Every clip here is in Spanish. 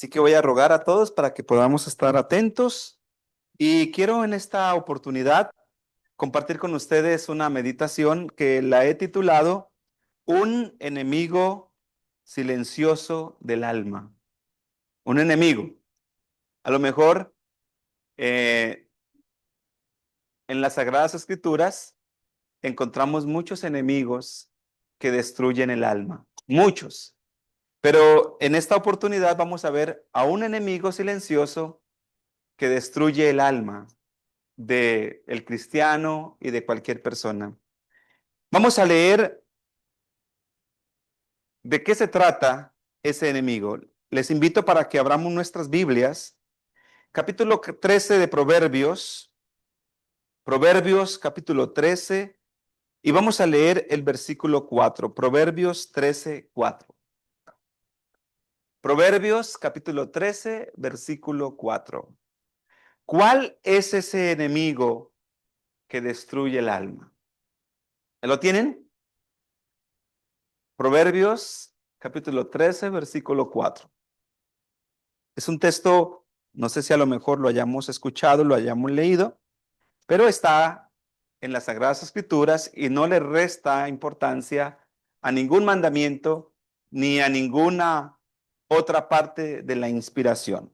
Así que voy a rogar a todos para que podamos estar atentos y quiero en esta oportunidad compartir con ustedes una meditación que la he titulado Un enemigo silencioso del alma. Un enemigo. A lo mejor eh, en las Sagradas Escrituras encontramos muchos enemigos que destruyen el alma. Muchos. Pero en esta oportunidad vamos a ver a un enemigo silencioso que destruye el alma de el cristiano y de cualquier persona. Vamos a leer de qué se trata ese enemigo. Les invito para que abramos nuestras Biblias, capítulo 13 de Proverbios, Proverbios capítulo 13, y vamos a leer el versículo 4, Proverbios 13, 4. Proverbios capítulo 13, versículo 4. ¿Cuál es ese enemigo que destruye el alma? ¿Lo tienen? Proverbios capítulo 13, versículo 4. Es un texto, no sé si a lo mejor lo hayamos escuchado, lo hayamos leído, pero está en las Sagradas Escrituras y no le resta importancia a ningún mandamiento ni a ninguna otra parte de la inspiración.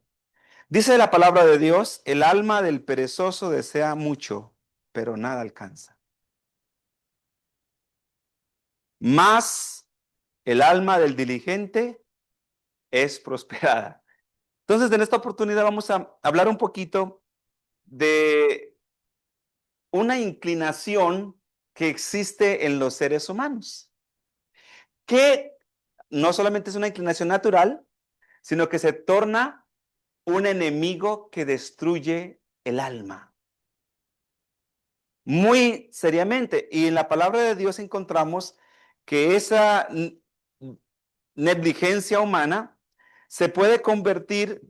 Dice la palabra de Dios, el alma del perezoso desea mucho, pero nada alcanza. Mas el alma del diligente es prosperada. Entonces, en esta oportunidad vamos a hablar un poquito de una inclinación que existe en los seres humanos, que no solamente es una inclinación natural, sino que se torna un enemigo que destruye el alma. Muy seriamente. Y en la palabra de Dios encontramos que esa negligencia humana se puede convertir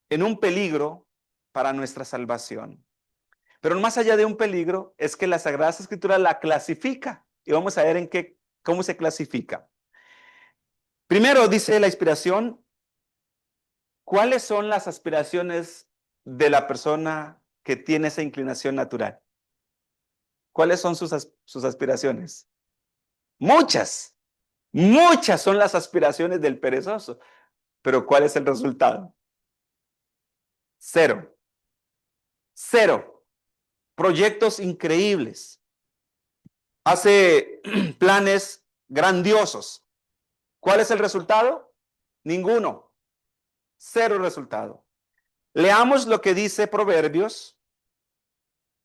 en un peligro para nuestra salvación. Pero más allá de un peligro es que la Sagrada Escritura la clasifica y vamos a ver cómo se clasifica. Primero dice la inspiración, ¿cuáles son las aspiraciones de la persona que tiene esa inclinación natural? ¿Cuáles son sus aspiraciones? Muchas, muchas son las aspiraciones del perezoso, pero ¿cuál es el resultado? Cero, cero. Proyectos increíbles. Hace planes grandiosos. ¿Cuál es el resultado? Ninguno. Cero resultado. Leamos lo que dice Proverbios.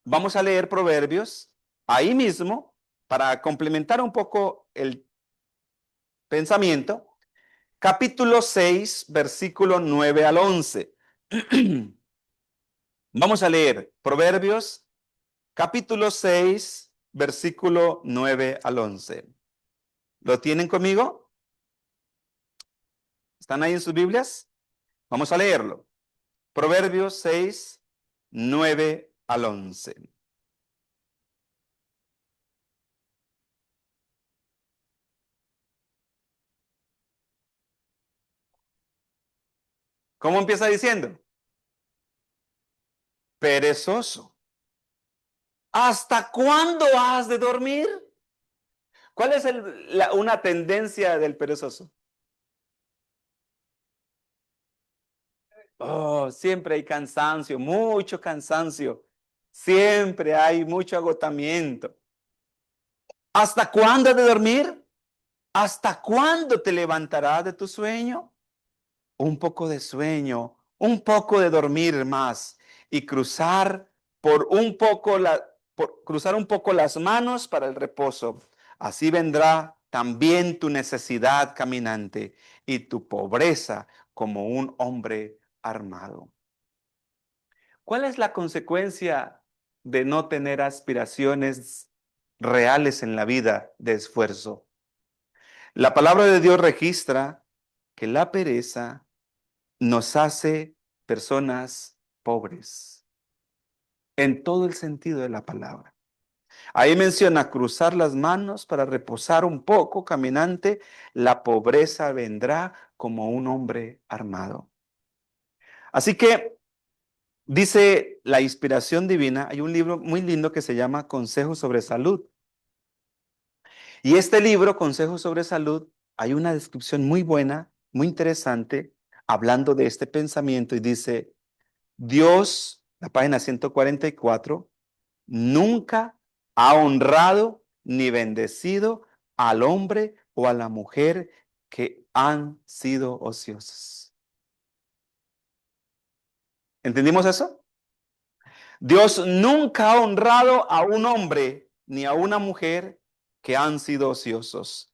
Vamos a leer Proverbios ahí mismo para complementar un poco el pensamiento. Capítulo 6, versículo 9 al 11. Vamos a leer Proverbios, capítulo 6, versículo 9 al 11. ¿Lo tienen conmigo? ¿Están ahí en sus Biblias? Vamos a leerlo. Proverbios 6, 9 al 11. ¿Cómo empieza diciendo? Perezoso. ¿Hasta cuándo has de dormir? ¿Cuál es una tendencia del perezoso? Oh, siempre hay cansancio, mucho cansancio. Siempre hay mucho agotamiento. ¿Hasta cuándo has de dormir? ¿Hasta cuándo te levantarás de tu sueño? Un poco de sueño, un poco de dormir más y cruzar cruzar un poco las manos para el reposo. Así vendrá también tu necesidad caminante y tu pobreza como un hombre armado. ¿Cuál es la consecuencia de no tener aspiraciones reales en la vida de esfuerzo? La palabra de Dios registra que la pereza nos hace personas pobres, en todo el sentido de la palabra. Ahí menciona cruzar las manos para reposar un poco, caminante. La pobreza vendrá como un hombre armado. Así que dice la inspiración divina, hay un libro muy lindo que se llama Consejos sobre Salud. Y este libro, Consejos sobre Salud, hay una descripción muy buena, muy interesante, hablando de este pensamiento y dice, Dios, la página 144, nunca ha honrado ni bendecido al hombre o a la mujer que han sido ociosos. ¿Entendimos eso? Dios nunca ha honrado a un hombre ni a una mujer que han sido ociosos.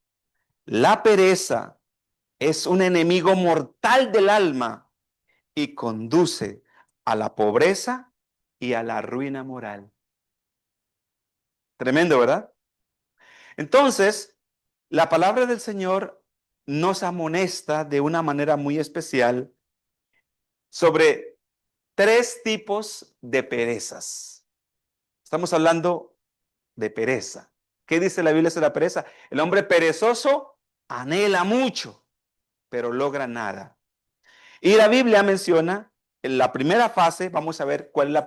La pereza es un enemigo mortal del alma y conduce a la pobreza y a la ruina moral. Tremendo, ¿verdad? Entonces, la palabra del Señor nos amonesta de una manera muy especial sobre tres tipos de perezas. Estamos hablando de pereza. ¿Qué dice la Biblia sobre la pereza? El hombre perezoso anhela mucho, pero logra nada. Y la Biblia menciona en la primera fase, vamos a ver cuál es la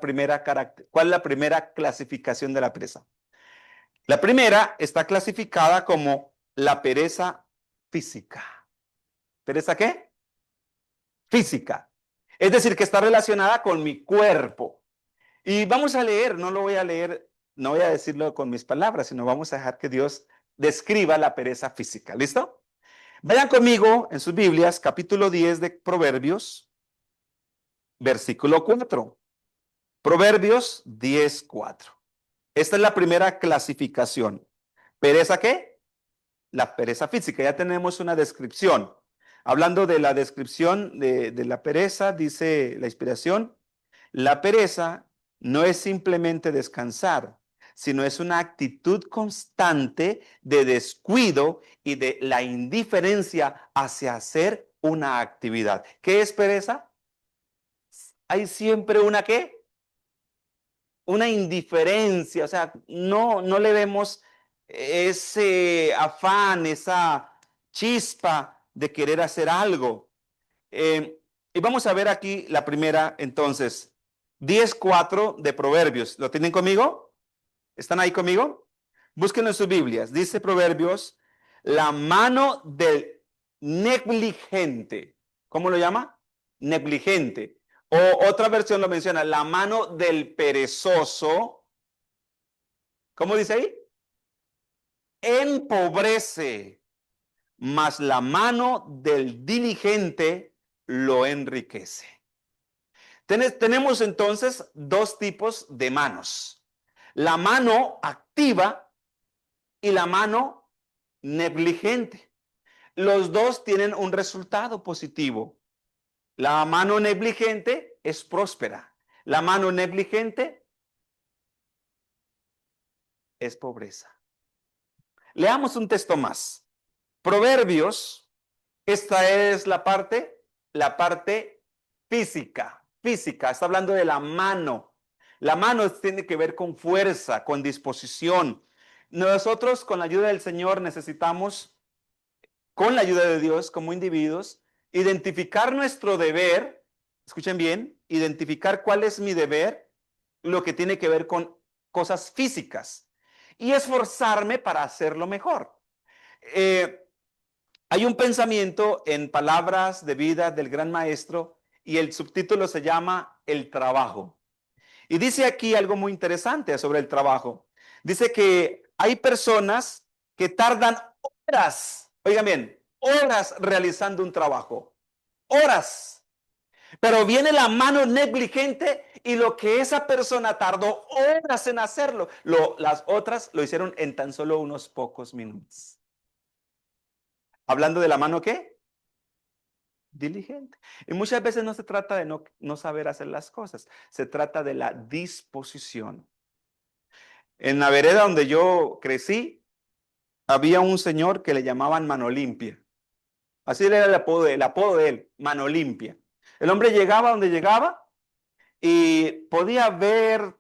primera clasificación de la pereza. La primera está clasificada como la pereza física. ¿Pereza qué? Física. Es decir, que está relacionada con mi cuerpo. Y vamos a leer, no lo voy a leer, no voy a decirlo con mis palabras, sino vamos a dejar que Dios describa la pereza física. ¿Listo? Vayan conmigo en sus Biblias, capítulo 10 de Proverbios, versículo 4. Proverbios 10:4. Esta es la primera clasificación. ¿Pereza qué? La pereza física. Ya tenemos una descripción. Hablando de la descripción de la pereza, dice la inspiración, la pereza no es simplemente descansar, sino es una actitud constante de descuido y de la indiferencia hacia hacer una actividad. ¿Qué es pereza? Hay siempre una ¿qué? Una indiferencia, o sea, no le vemos ese afán, esa chispa de querer hacer algo. Y vamos a ver aquí la primera, entonces, 10:4 de Proverbios. ¿Lo tienen conmigo? ¿Están ahí conmigo? Búsquenlo en sus Biblias. Dice Proverbios, la mano del negligente. ¿Cómo lo llama? Negligente. O otra versión lo menciona, la mano del perezoso. ¿Cómo dice ahí? Empobrece, mas la mano del diligente lo enriquece. Tenemos entonces dos tipos de manos. La mano activa y la mano negligente. Los dos tienen un resultado positivo. La mano negligente es próspera. La mano negligente es pobreza. Leamos un texto más. Proverbios, esta es la parte física. Física, está hablando de la mano. La mano tiene que ver con fuerza, con disposición. Nosotros, con la ayuda del Señor, necesitamos, con la ayuda de Dios, como individuos, identificar nuestro deber. Escuchen bien, identificar cuál es mi deber, lo que tiene que ver con cosas físicas, y esforzarme para hacerlo mejor. Hay un pensamiento en Palabras de Vida del Gran Maestro y el subtítulo se llama El trabajo. Y dice aquí algo muy interesante sobre el trabajo. Dice que hay personas que tardan horas, oigan bien, horas realizando un trabajo, horas. Pero viene la mano negligente y lo que esa persona tardó horas en hacerlo, las otras lo hicieron en tan solo unos pocos minutos. Hablando de la mano, ¿qué? Diligente. Y muchas veces no se trata de no saber hacer las cosas, se trata de la disposición. En la vereda donde yo crecí, había un señor que le llamaban Mano Limpia. Así era el apodo de él, Mano Limpia. El hombre llegaba donde llegaba y podía ver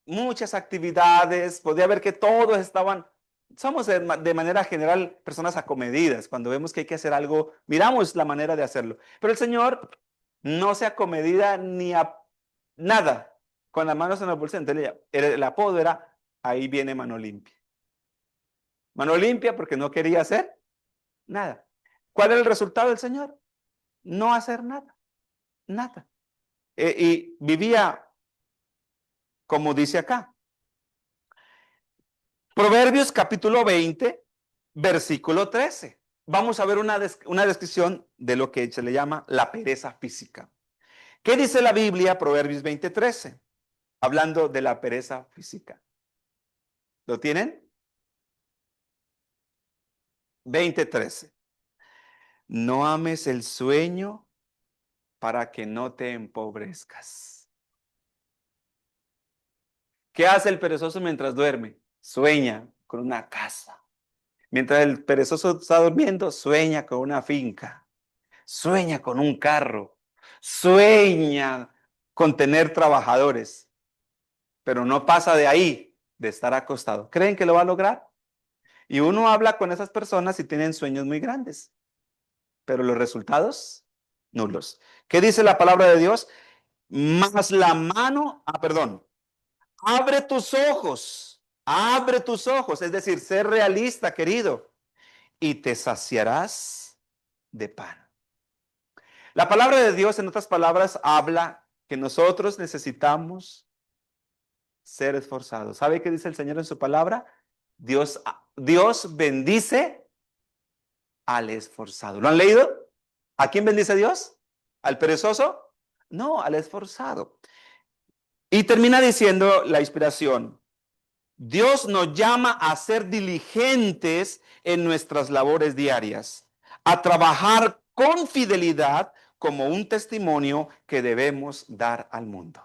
muchas actividades, podía ver que todos estaban, somos de manera general personas acomedidas. Cuando vemos que hay que hacer algo, miramos la manera de hacerlo. Pero el Señor no se acomedida ni a nada, con las manos en los bolsillos. Entonces, el apodo era, ahí viene mano limpia. Mano limpia porque no quería hacer nada. ¿Cuál era el resultado del Señor? No hacer nada, nada. Y vivía como dice acá. Proverbios capítulo 20, versículo 13. Vamos a ver una descripción de lo que se le llama la pereza física. ¿Qué dice la Biblia, Proverbios 20, 13? Hablando de la pereza física. ¿Lo tienen? 20, 13. No ames el sueño para que no te empobrezcas. ¿Qué hace el perezoso mientras duerme? Sueña con una casa. Mientras el perezoso está durmiendo, sueña con una finca. Sueña con un carro, sueña con tener trabajadores, pero no pasa de ahí, de estar acostado. ¿Creen que lo va a lograr? Y uno habla con esas personas y tienen sueños muy grandes, pero los resultados, nulos. ¿Qué dice la palabra de Dios? Más la mano, perdón, abre tus ojos, es decir, ser realista, querido, y te saciarás de pan. La palabra de Dios, en otras palabras, habla que nosotros necesitamos ser esforzados. ¿Sabe qué dice el Señor en su palabra? Dios bendice al esforzado. ¿Lo han leído? ¿A quién bendice Dios? ¿Al perezoso? No, al esforzado. Y termina diciendo la inspiración. Dios nos llama a ser diligentes en nuestras labores diarias, a trabajar con fidelidad como un testimonio que debemos dar al mundo.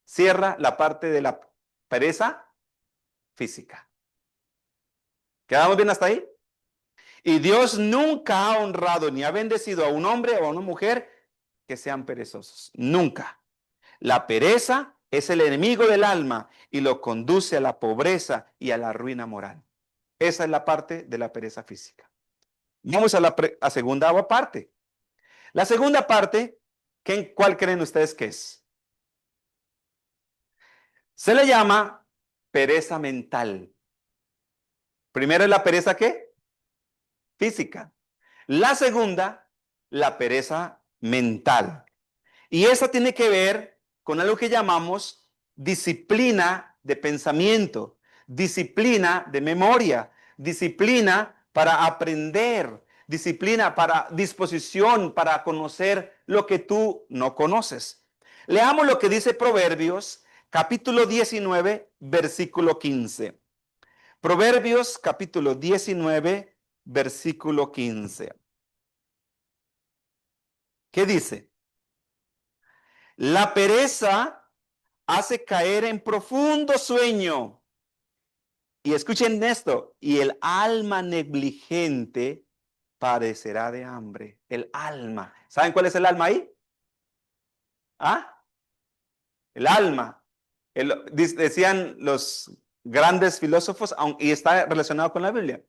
Cierra la parte de la pereza física. ¿Quedamos bien hasta ahí? Y Dios nunca ha honrado ni ha bendecido a un hombre o a una mujer que sean perezosos. Nunca. La pereza es el enemigo del alma y lo conduce a la pobreza y a la ruina moral. Esa es la parte de la pereza física. Vamos a la segunda parte. La segunda parte, ¿cuál creen ustedes que es? Se le llama pereza mental. Primero es la pereza ¿qué? Física. La segunda, la pereza mental. Y esa tiene que ver con algo que llamamos disciplina de pensamiento, disciplina de memoria, disciplina para aprender, disciplina para disposición, para conocer lo que tú no conoces. Leamos lo que dice Proverbios, capítulo 19, versículo 15. Proverbios, capítulo 19, versículo 15. ¿Qué dice? La pereza hace caer en profundo sueño. Y escuchen esto, y el alma negligente padecerá de hambre. El alma. ¿Saben cuál es el alma ahí? ¿Ah? El alma. Decían los grandes filósofos, y está relacionado con la Biblia.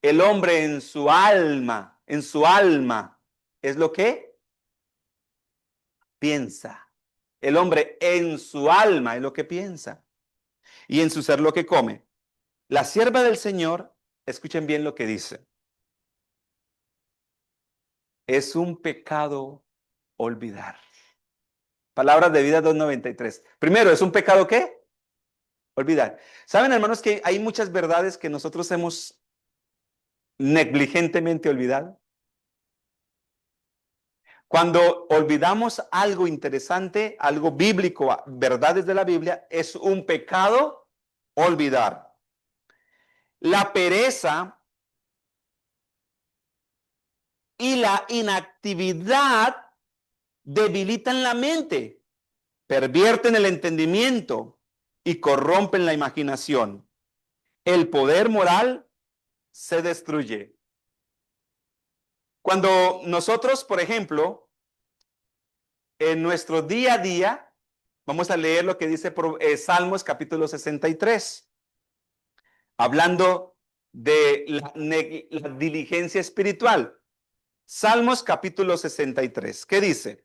El hombre en su alma, es lo que piensa. El hombre en su alma es lo que piensa. Y en su ser lo que come. La sierva del Señor, escuchen bien lo que dice. Es un pecado olvidar. Palabras de vida 293. Primero, ¿es un pecado qué? Olvidar. ¿Saben, hermanos, que hay muchas verdades que nosotros hemos negligentemente olvidado? Cuando olvidamos algo interesante, algo bíblico, verdades de la Biblia, es un pecado olvidar. La pereza y la inactividad debilitan la mente, pervierten el entendimiento y corrompen la imaginación. El poder moral se destruye. Cuando nosotros, por ejemplo, en nuestro día a día, Vamos a leer lo que dice Salmos capítulo 63, hablando de la diligencia espiritual. Salmos capítulo 63. ¿Qué dice?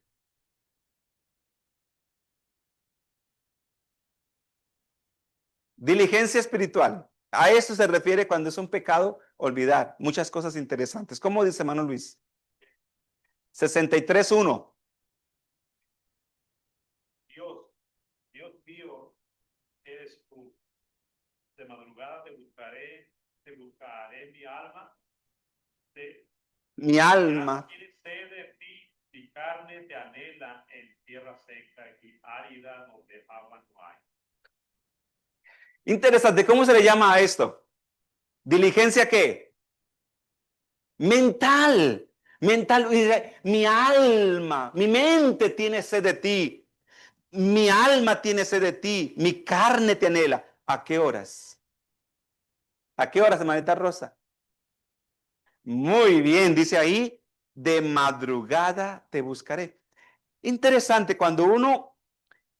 Diligencia espiritual. A eso se refiere cuando es un pecado, olvidar muchas cosas interesantes. ¿Cómo dice hermano Luis? 63:1. Dios, Dios mío, eres tú. De madrugada te buscaré mi alma. Mi alma. Tiene sed de ti, mi carne te anhela en tierra seca y árida donde agua no hay. Interesante. ¿Cómo se le llama a esto? ¿Diligencia qué? Mental. Mental. Mi alma, mi mente tiene sed de ti. Mi alma tiene sed de ti. Mi carne te anhela. ¿A qué horas? ¿A qué horas, hermanita Rosa? Muy bien, dice ahí, de madrugada te buscaré. Interesante, cuando uno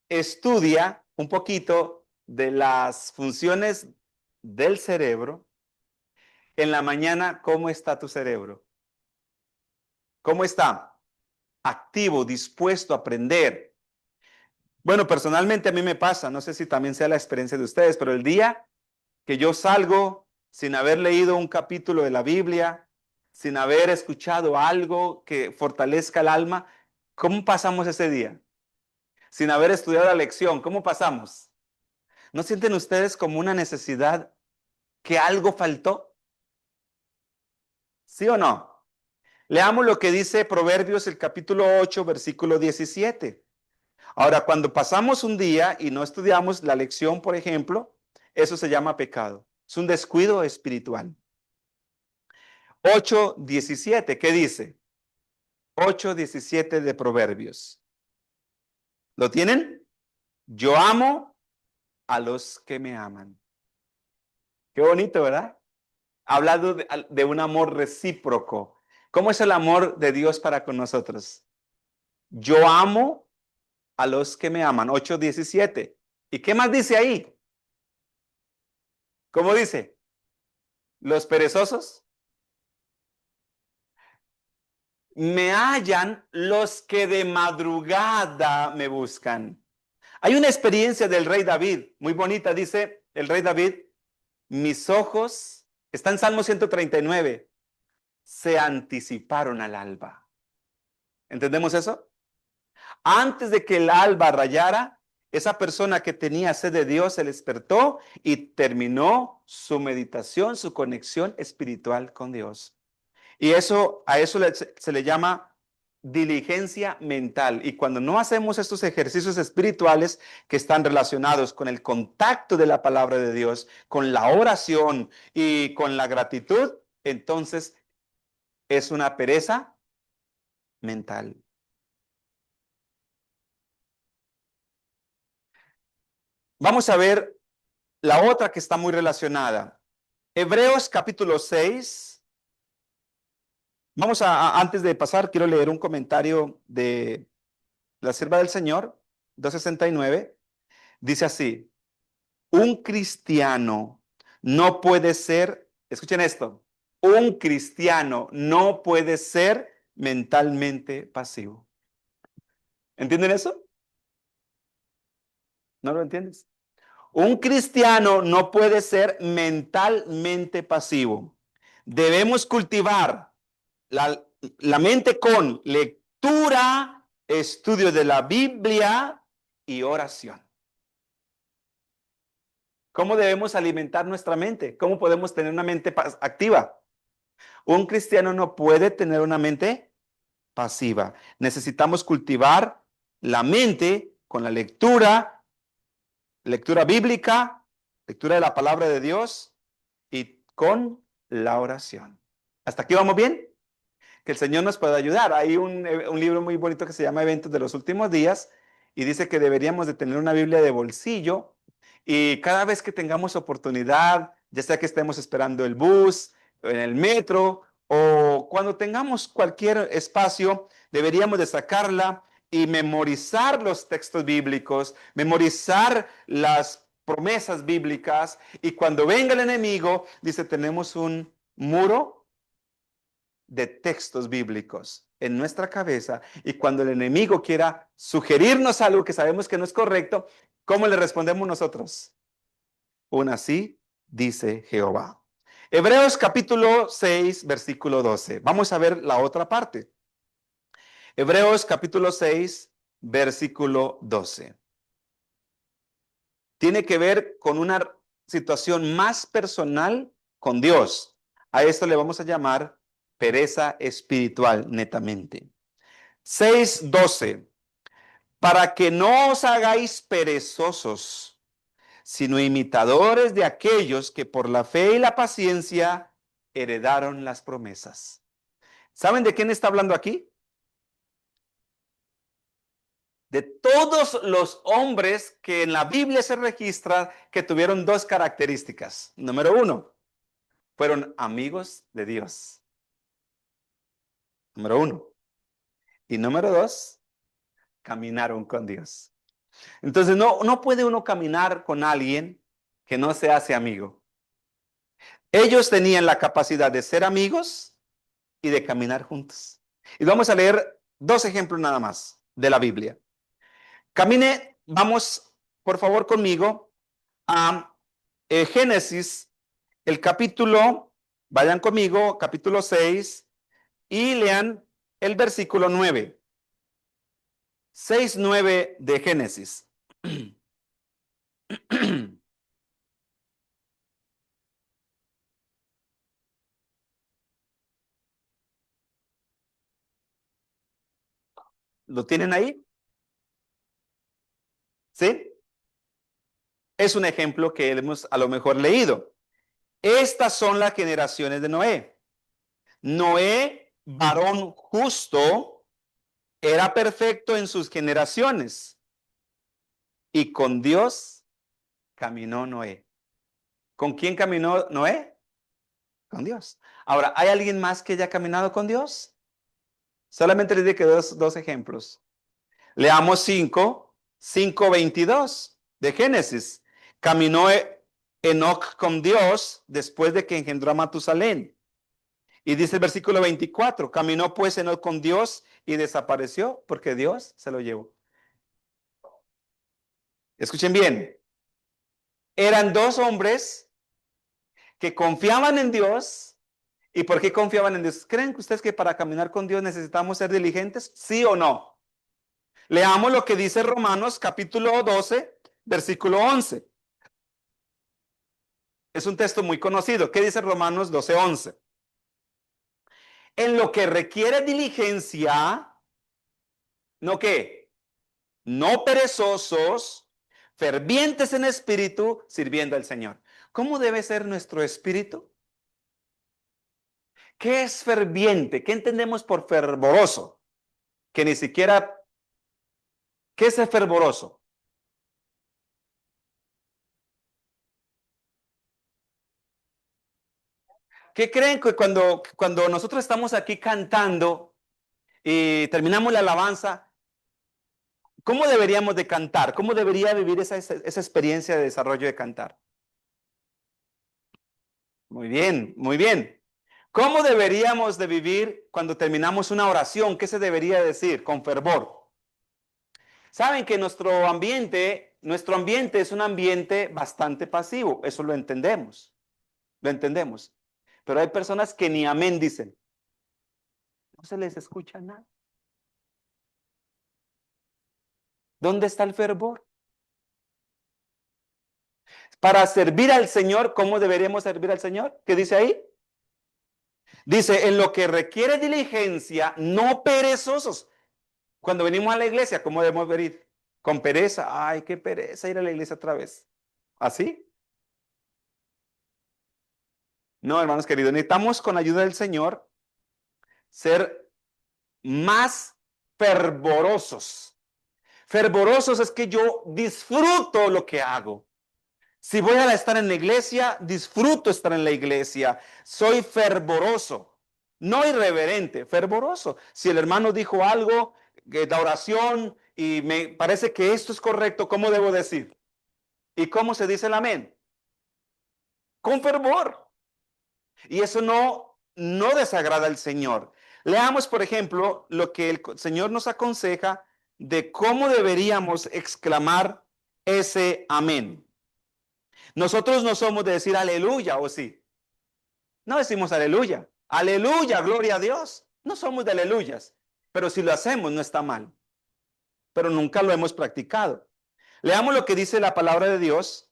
estudia un poquito de las funciones del cerebro, en la mañana, ¿cómo está tu cerebro? ¿Cómo está? Activo, dispuesto a aprender. Bueno, personalmente a mí me pasa, no sé si también sea la experiencia de ustedes, pero el día que yo salgo sin haber leído un capítulo de la Biblia, sin haber escuchado algo que fortalezca el alma, ¿cómo pasamos ese día? Sin haber estudiado la lección, ¿cómo pasamos? ¿No sienten ustedes como una necesidad que algo faltó? ¿Sí o no? Leamos lo que dice Proverbios el capítulo 8, versículo 17. Ahora, cuando pasamos un día y no estudiamos la lección, por ejemplo, eso se llama pecado. Es un descuido espiritual. 8:17, ¿qué dice? 8:17 de Proverbios. ¿Lo tienen? Yo amo a los que me aman. Qué bonito, ¿verdad? Hablando de un amor recíproco. ¿Cómo es el amor de Dios para con nosotros? Yo amo a los que me aman. 8:17. ¿Y qué más dice ahí? ¿Cómo dice? Los perezosos me hallan los que de madrugada me buscan. Hay una experiencia del rey David, muy bonita, dice el rey David, mis ojos, está en Salmo 139, se anticiparon al alba. ¿Entendemos eso? Antes de que el alba rayara, esa persona que tenía sed de Dios se despertó y terminó su meditación, su conexión espiritual con Dios. Y eso, a eso se le llama diligencia mental. Y cuando no hacemos estos ejercicios espirituales que están relacionados con el contacto de la palabra de Dios, con la oración y con la gratitud, entonces es una pereza mental. Vamos a ver la otra que está muy relacionada. Hebreos capítulo 6. Vamos antes de pasar, quiero leer un comentario de la sierva del Señor, 269. Dice así, un cristiano no puede ser, escuchen esto, un cristiano no puede ser mentalmente pasivo. ¿Entienden eso? ¿No lo entiendes? Un cristiano no puede ser mentalmente pasivo. Debemos cultivar la, la mente con lectura, estudio de la Biblia y oración. ¿Cómo debemos alimentar nuestra mente? ¿Cómo podemos tener una mente activa? Un cristiano no puede tener una mente pasiva. Necesitamos cultivar la mente con la lectura, lectura bíblica, lectura de la palabra de Dios y con la oración. ¿Hasta aquí vamos bien? Que el Señor nos pueda ayudar. Hay un libro muy bonito que se llama Eventos de los Últimos Días y dice que deberíamos de tener una Biblia de bolsillo y cada vez que tengamos oportunidad, ya sea que estemos esperando el bus, en el metro o cuando tengamos cualquier espacio, deberíamos de sacarla y memorizar los textos bíblicos, memorizar las promesas bíblicas, y cuando venga el enemigo, dice, tenemos un muro de textos bíblicos en nuestra cabeza, y cuando el enemigo quiera sugerirnos algo que sabemos que no es correcto, ¿cómo le respondemos nosotros? Aún así, dice Jehová. Hebreos capítulo 6, versículo 12. Vamos a ver la otra parte. Hebreos capítulo 6, versículo 12. Tiene que ver con una situación más personal con Dios. A esto le vamos a llamar pereza espiritual, netamente. 6:12. Para que no os hagáis perezosos, sino imitadores de aquellos que por la fe y la paciencia heredaron las promesas. ¿Saben de quién está hablando aquí? De todos los hombres que en la Biblia se registra que tuvieron dos características. Número uno, fueron amigos de Dios. Número uno. Y número dos, caminaron con Dios. Entonces no puede uno caminar con alguien que no se hace amigo. Ellos tenían la capacidad de ser amigos y de caminar juntos. Y vamos a leer dos ejemplos nada más de la Biblia. Vamos por favor conmigo a Génesis, el capítulo, vayan conmigo, capítulo 6, y lean el versículo 9. 6:9 de Génesis. ¿Lo tienen ahí? ¿Sí? Es un ejemplo que hemos a lo mejor leído. Estas son las generaciones de Noé. Noé, varón justo, era perfecto en sus generaciones, y con Dios caminó Noé. ¿Con quién caminó Noé? Con Dios. Ahora, ¿hay alguien más que haya caminado con Dios? Solamente les dije dos ejemplos. Leamos 5:22 de Génesis. Caminó Enoc con Dios después de que engendró a Matusalén. Y dice el versículo 24, caminó pues Enoc con Dios y desapareció porque Dios se lo llevó. Escuchen bien, eran dos hombres que confiaban en Dios. ¿Y por qué confiaban en Dios? ¿Creen que ustedes que para caminar con Dios necesitamos ser diligentes? ¿Sí o no? Leamos lo que dice Romanos capítulo 12, versículo 11. Es un texto muy conocido. ¿Qué dice Romanos 12:11? En lo que requiere diligencia, ¿no qué? No perezosos, fervientes en espíritu, sirviendo al Señor. ¿Cómo debe ser nuestro espíritu? ¿Qué es ferviente? ¿Qué entendemos por fervoroso? Que ni siquiera, ¿qué es fervoroso? ¿Qué creen que cuando nosotros estamos aquí cantando y terminamos la alabanza, cómo deberíamos de cantar? ¿Cómo debería vivir esa experiencia de desarrollo de cantar? Muy bien, muy bien. ¿Cómo deberíamos de vivir cuando terminamos una oración? ¿Qué se debería decir? Con fervor. Saben que nuestro ambiente es un ambiente bastante pasivo, eso lo entendemos. Pero hay personas que ni amén dicen, no se les escucha nada. ¿Dónde está el fervor? Para servir al Señor, ¿cómo deberíamos servir al Señor? ¿Qué dice ahí? Dice, en lo que requiere diligencia, no perezosos. Cuando venimos a la iglesia, ¿cómo debemos venir? Con pereza. Ay, qué pereza ir a la iglesia otra vez. ¿Así? No, hermanos queridos, necesitamos con la ayuda del Señor ser más fervorosos. Fervorosos es que yo disfruto lo que hago. Si voy a estar en la iglesia, disfruto estar en la iglesia. Soy fervoroso, no irreverente, fervoroso. Si el hermano dijo algo, la oración y me parece que esto es correcto, ¿cómo debo decir? ¿Y cómo se dice el amén? Con fervor. Y eso no desagrada al Señor. Leamos, por ejemplo, lo que el Señor nos aconseja de cómo deberíamos exclamar ese amén. Nosotros no somos de decir aleluya, ¿o sí? No decimos aleluya. Aleluya, gloria a Dios. No somos de aleluyas. Pero si lo hacemos, no está mal. Pero nunca lo hemos practicado. Leamos lo que dice la palabra de Dios,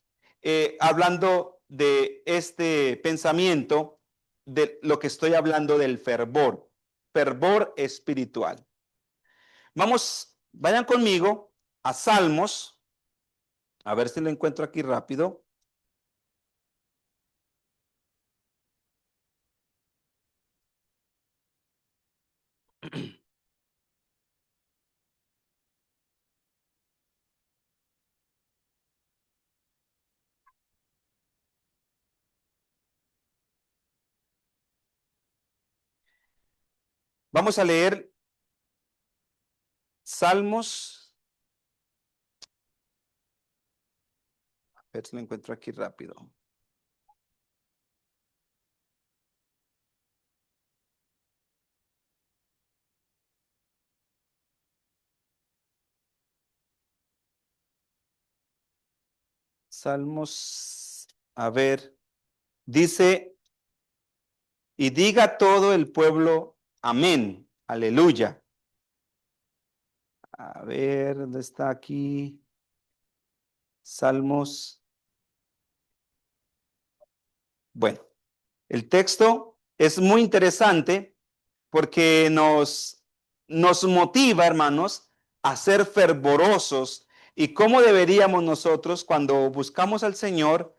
hablando de este pensamiento, de lo que estoy hablando del fervor espiritual. Vamos, vayan conmigo a Salmos, a ver si lo encuentro aquí rápido. Vamos a leer Salmos, a ver si lo encuentro aquí rápido. Salmos, a ver, dice, y diga todo el pueblo, amén, aleluya. A ver, ¿dónde está aquí? Salmos. Bueno, el texto es muy interesante porque nos motiva, hermanos, a ser fervorosos. ¿Y cómo deberíamos nosotros, cuando buscamos al Señor,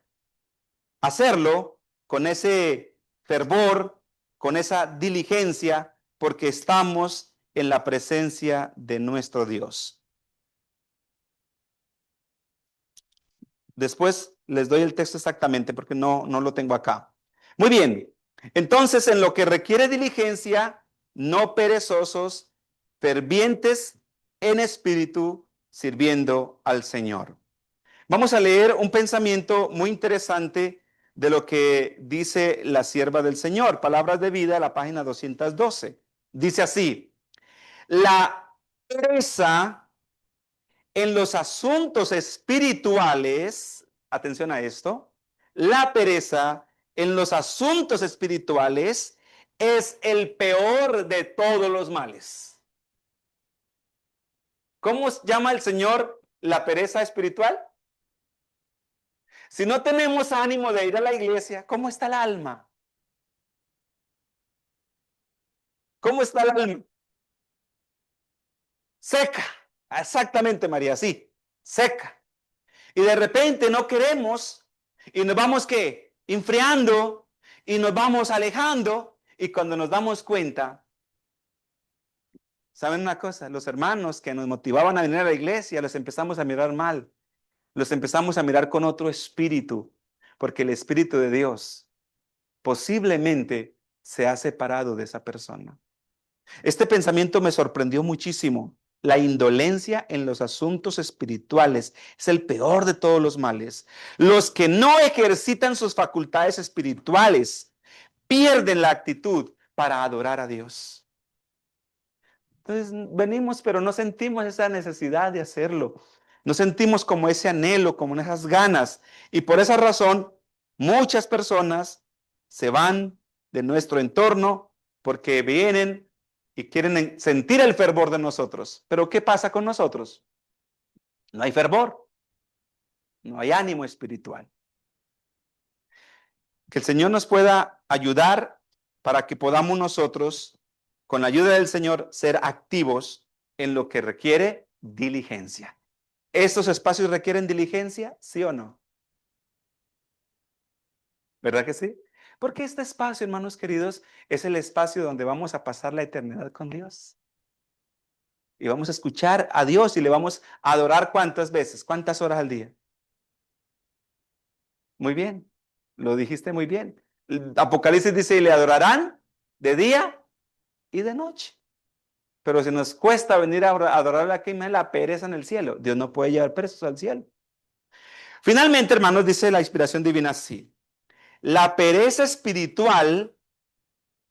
hacerlo con ese fervor, con esa diligencia, porque estamos en la presencia de nuestro Dios? Después les doy el texto exactamente porque no lo tengo acá. Muy bien. Entonces, en lo que requiere diligencia, no perezosos, fervientes en espíritu, sirviendo al Señor. Vamos a leer un pensamiento muy interesante de lo que dice la sierva del Señor. Palabras de vida, la página 212. Dice así: la pereza en los asuntos espirituales, atención a esto, la pereza en los asuntos espirituales es el peor de todos los males. ¿Cómo llama el Señor la pereza espiritual? Si no tenemos ánimo de ir a la iglesia, ¿cómo está el alma? ¿Cómo está el alma? Seca. Exactamente, María, sí, seca. Y de repente no queremos y nos vamos ¿qué? Enfriando y nos vamos alejando, y cuando nos damos cuenta, ¿saben una cosa? Los hermanos que nos motivaban a venir a la iglesia los empezamos a mirar mal, los empezamos a mirar con otro espíritu, porque el Espíritu de Dios posiblemente se ha separado de esa persona. Este pensamiento me sorprendió muchísimo. La indolencia en los asuntos espirituales es el peor de todos los males. Los que no ejercitan sus facultades espirituales pierden la actitud para adorar a Dios. Entonces venimos, pero no sentimos esa necesidad de hacerlo. No sentimos como ese anhelo, como esas ganas. Y por esa razón, muchas personas se van de nuestro entorno porque vienen y quieren sentir el fervor de nosotros. Pero ¿qué pasa con nosotros? No hay fervor, no hay ánimo espiritual. Que el Señor nos pueda ayudar para que podamos nosotros, con la ayuda del Señor, ser activos en lo que requiere diligencia. ¿Estos espacios requieren diligencia? ¿Sí o no? ¿Verdad que sí? Porque este espacio, hermanos queridos, es el espacio donde vamos a pasar la eternidad con Dios. Y vamos a escuchar a Dios y le vamos a adorar ¿cuántas veces? ¿Cuántas horas al día? Muy bien, lo dijiste muy bien. Apocalipsis dice, y le adorarán de día y de noche. Pero si nos cuesta venir a adorar aquí, me la pereza en el cielo. Dios no puede llevar presos al cielo. Finalmente, hermanos, dice la inspiración divina así. La pereza espiritual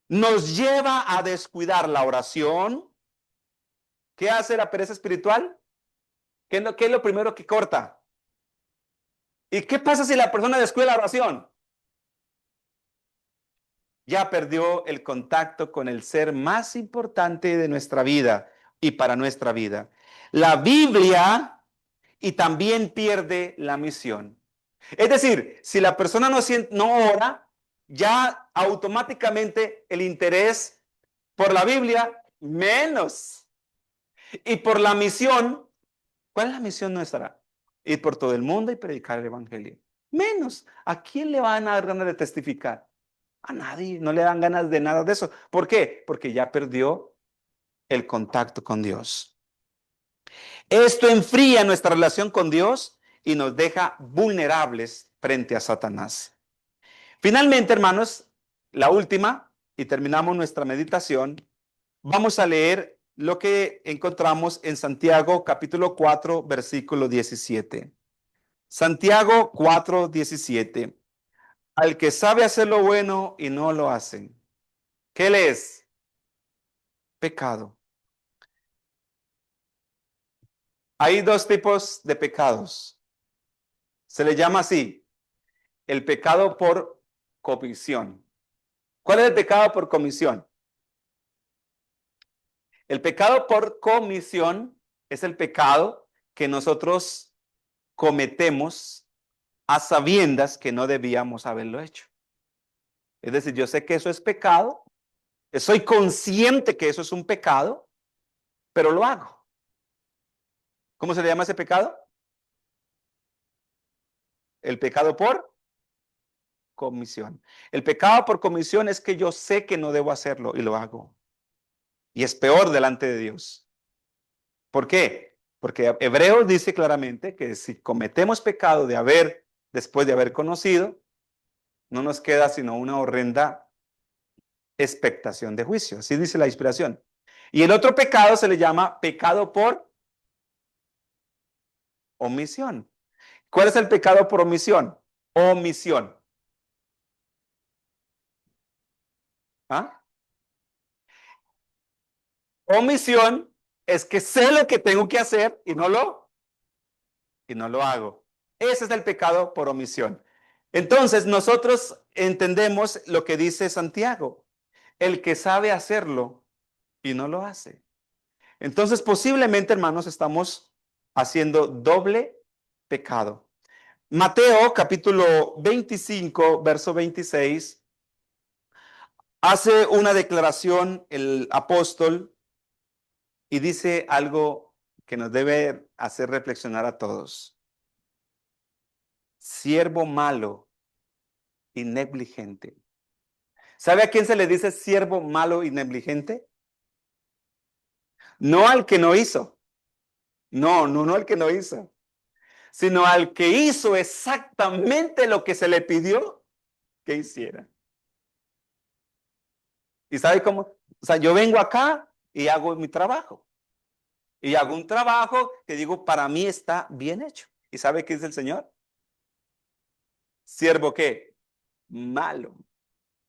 nos lleva a descuidar la oración. ¿Qué hace la pereza espiritual? Qué es lo primero que corta? ¿Y qué pasa si la persona descuida la oración? Ya perdió el contacto con el ser más importante de nuestra vida y para nuestra vida. La Biblia, y también pierde la misión. Es decir, si la persona no ora, ya automáticamente el interés por la Biblia menos. Y por la misión, ¿cuál es la misión nuestra? Ir por todo el mundo y predicar el evangelio. Menos. ¿A quién le van a dar ganas de testificar? A nadie. No le dan ganas de nada de eso. ¿Por qué? Porque ya perdió el contacto con Dios. Esto enfría nuestra relación con Dios y nos deja vulnerables frente a Satanás. Finalmente, hermanos, la última, y terminamos nuestra meditación, vamos a leer lo que encontramos en Santiago capítulo 4, versículo 17. Santiago 4, 17. Al que sabe hacer lo bueno y no lo hace, ¿qué le es? Pecado. Hay dos tipos de pecados. Se le llama así, el pecado por comisión. ¿Cuál es el pecado por comisión? El pecado por comisión es el pecado que nosotros cometemos a sabiendas que no debíamos haberlo hecho. Es decir, yo sé que eso es pecado, soy consciente que eso es un pecado, pero lo hago. ¿Cómo se le llama ese pecado? El pecado por comisión. El pecado por comisión es que yo sé que no debo hacerlo y lo hago. Y es peor delante de Dios. ¿Por qué? Porque Hebreos dice claramente que si cometemos pecado después de haber conocido, no nos queda sino una horrenda expectación de juicio. Así dice la inspiración. Y el otro pecado se le llama pecado por omisión. ¿Cuál es el pecado por omisión? Omisión. ¿Ah? Omisión es que sé lo que tengo que hacer y no lo hago. Ese es el pecado por omisión. Entonces, nosotros entendemos lo que dice Santiago. El que sabe hacerlo y no lo hace. Entonces, posiblemente, hermanos, estamos haciendo doble pecado. Mateo capítulo 25, verso 26, hace una declaración el apóstol y dice algo que nos debe hacer reflexionar a todos. Siervo malo y negligente. ¿Sabe a quién se le dice siervo malo y negligente? No al que no hizo. No al que no hizo, sino al que hizo exactamente lo que se le pidió que hiciera. ¿Y sabe cómo? O sea, yo vengo acá y hago mi trabajo. Y hago un trabajo que digo, para mí está bien hecho. ¿Y sabe qué dice el Señor? Siervo qué? Malo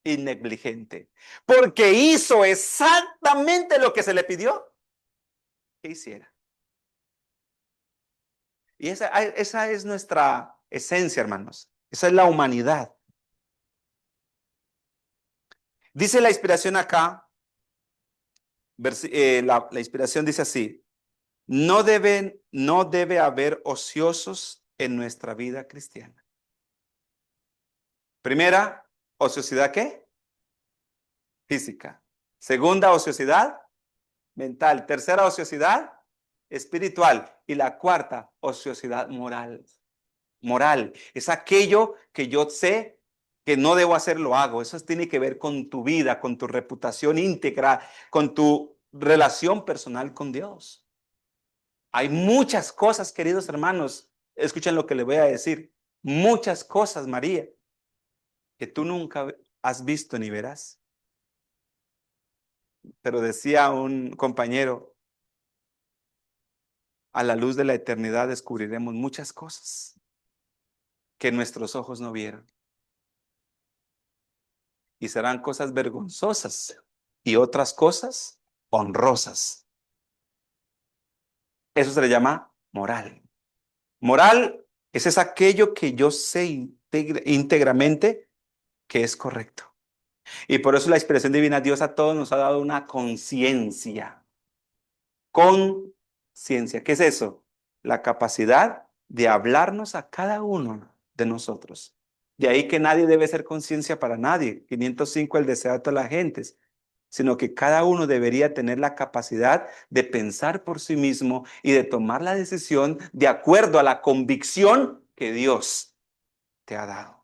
y negligente. Porque hizo exactamente lo que se le pidió que hiciera. Y esa es nuestra esencia, hermanos. Esa es la humanidad. Dice la inspiración acá, la inspiración dice así, no debe haber ociosos en nuestra vida cristiana. Primera, ociosidad ¿qué? Física. Segunda, ociosidad mental. Tercera, ociosidad espiritual. Y la cuarta, ociosidad moral. Moral es aquello que yo sé que no debo hacer, lo hago. Eso tiene que ver con tu vida, con tu reputación íntegra, con tu relación personal con Dios. Hay muchas cosas, queridos hermanos, escuchen lo que le voy a decir. Muchas cosas, María, que tú nunca has visto ni verás. pero decía un compañero, a la luz de la eternidad descubriremos muchas cosas que nuestros ojos no vieron. Y serán cosas vergonzosas y otras cosas honrosas. Eso se le llama moral. Moral es aquello que yo sé íntegramente que es correcto. Y por eso la inspiración divina, Dios a todos nos ha dado una conciencia. Conciencia. ¿Qué es eso? La capacidad de hablarnos a cada uno de nosotros. De ahí que nadie debe ser conciencia para nadie. 505, el deseo de todas las gentes. Sino que cada uno debería tener la capacidad de pensar por sí mismo y de tomar la decisión de acuerdo a la convicción que Dios te ha dado.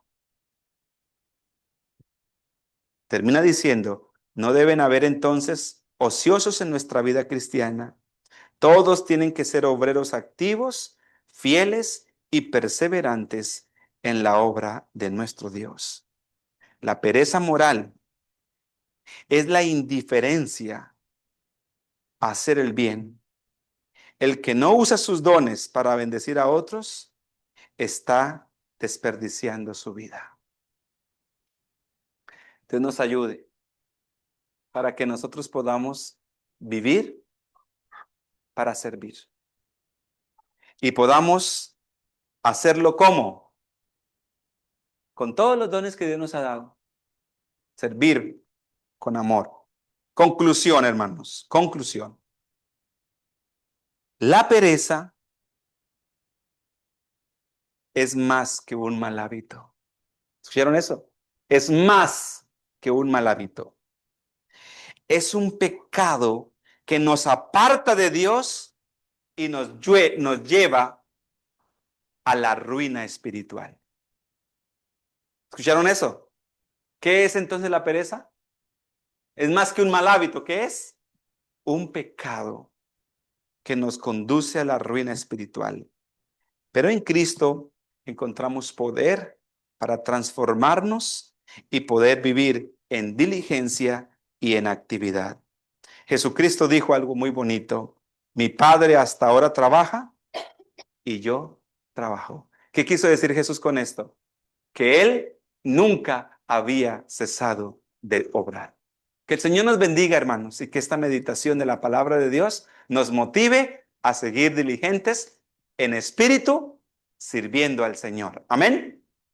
Termina diciendo, no deben haber entonces ociosos en nuestra vida cristiana. Todos tienen que ser obreros activos, fieles y perseverantes en la obra de nuestro Dios. La pereza moral es la indiferencia a hacer el bien. El que no usa sus dones para bendecir a otros está desperdiciando su vida. Dios nos ayude para que nosotros podamos vivir para servir y podamos hacerlo como con todos los dones que Dios nos ha dado. Servir con amor. Conclusión, hermanos, conclusión. La pereza es más que un mal hábito. ¿Escucharon eso? Es más que un mal hábito. Es un pecado que nos aparta de Dios y nos lleva a la ruina espiritual. ¿Escucharon eso? ¿Qué es entonces la pereza? Es más que un mal hábito. ¿Qué es? Un pecado que nos conduce a la ruina espiritual. Pero en Cristo encontramos poder para transformarnos y poder vivir en diligencia y en actividad. Jesucristo dijo algo muy bonito. Mi Padre hasta ahora trabaja y yo trabajo. ¿Qué quiso decir Jesús con esto? Que Él nunca había cesado de obrar. Que el Señor nos bendiga, hermanos, y que esta meditación de la palabra de Dios nos motive a seguir diligentes en espíritu, sirviendo al Señor. Amén.